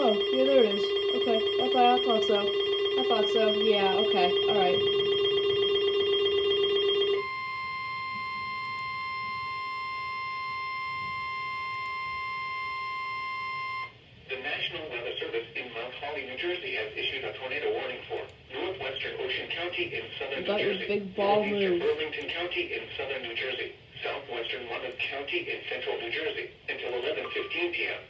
Oh, yeah, there it is. Okay, I thought so. I thought so. Yeah, okay, alright. The National Weather Service in Mount Holly, New Jersey has issued a tornado warning for northwestern Ocean County in southern New Jersey, Big ball northeastern move. Burlington County in southern New Jersey, southwestern Monmouth County in central New Jersey until 11:15 p.m.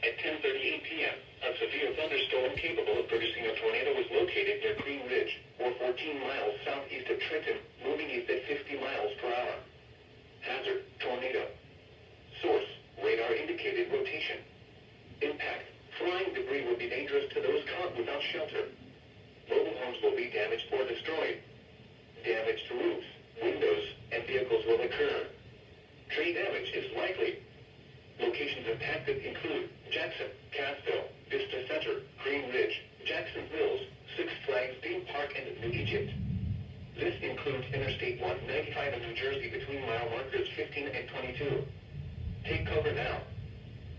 At 10:38 p.m., a severe thunderstorm capable of producing a tornado was located near Green Ridge, or 14 miles southeast of Trenton, moving east at 50 miles per hour. Hazard, tornado. Source, radar indicated rotation. Impact, flying debris will be dangerous to those caught without shelter. Mobile homes will be damaged or destroyed. Damage to roofs, windows, and vehicles will occur. Tree damage is likely. Locations impacted include Jackson, Cassville, Vista Center, Green Ridge, Jackson Mills, Six Flags Theme Park, and New Egypt. This includes Interstate 195 in New Jersey between mile markers 15 and 22. Take cover now.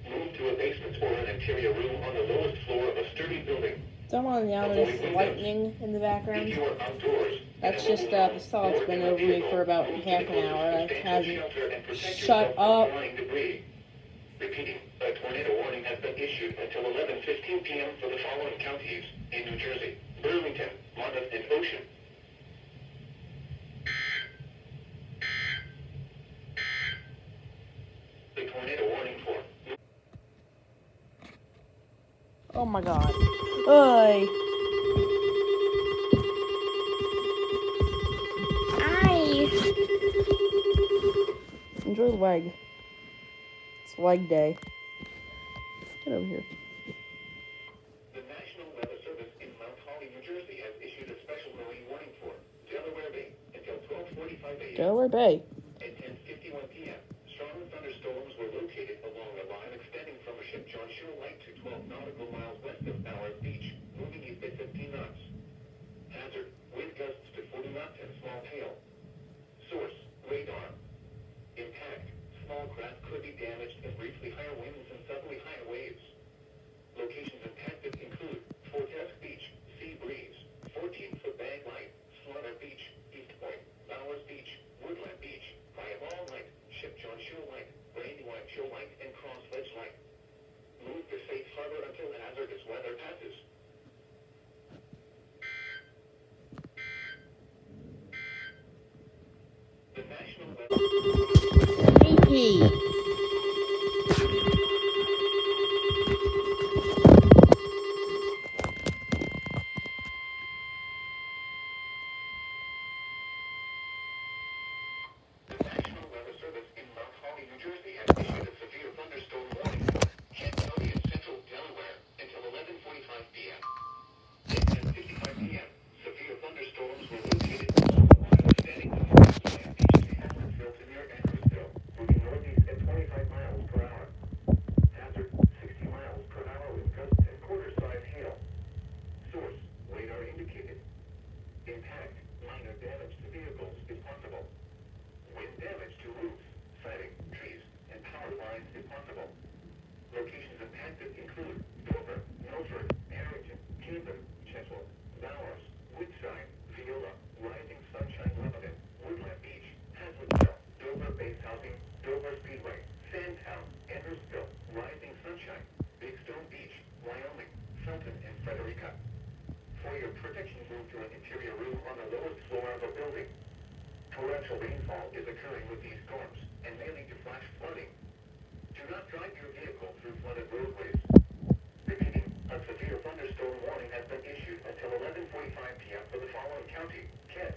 Move to a basement or an interior room on the lowest floor of a sturdy building. Someone now there's lightning in the background. If you are outdoors, That's just the solid's been over me for about half an hour. It hasn't shut up. Repeating, a tornado warning has been issued until 11:15 p.m. for the following counties in New Jersey: Burlington, Monmouth, and Ocean. The tornado warning for... Oh my god. Oi! Aye! Enjoy the leg. It's leg day. Get over here. The National Weather Service in Mount Holly, New Jersey has issued a special marine warning for Delaware Bay until 12:45 a.m. Delaware Bay. At 10:51 p.m., strong thunderstorms were located along a line extending from Ship John Light to 12 nautical miles west of Bowers Beach, moving east at 15 knots. Hazard, wind gusts to 40 knots and small hail. Source, radar. Impact, small craft could be damaged in briefly higher winds and suddenly higher waves. Locations impacted include Fortesk Beach, Sea Breeze, 14-foot Bag Light, Slaughter Beach, East Point, Bowers Beach, Woodland Beach, Fireball Light, Ship John Light, Brandywine Light, and Cross Ledge Light. Move to safe harbor until hazardous weather passes. The National Weather... Hey. The National Weather Service in Mount Holly, New Jersey has issued a severe thunderstorm warning for Kent County in central Delaware until 11:45 p.m. At 10:55 p.m., severe thunderstorms were located along the line extending from Westland Beach to Hamletville to near Andrewsville, moving northeast at 25 miles per hour. Hazard, 60 miles per hour with gusts and quarter-size hail. Source, radar indicated. Impact, minor damage to vehicles is possible. Wind damage to roofs, siding, trees, and power lines is possible. Locations impacted include Dover, Milford, Harrington, Camden, Cheswell, Bowers, Woodside, Viola, Rising Sunshine, Lebanon, Woodland Beach, Hazlettville, Dover Base Housing, Dover Speedway, Sandtown, Andrewsville, Rising Sunshine, Big Stone Beach, Wyoming, Felton, and Frederica. For your protection, move to an interior room on the lowest floor of a building. Torrential rainfall is occurring with these storms and may lead to flash flooding. Do not drive your vehicle through flooded roadways. Repeating, a severe thunderstorm warning has been issued until 11:45 p.m. for the following county: Kent,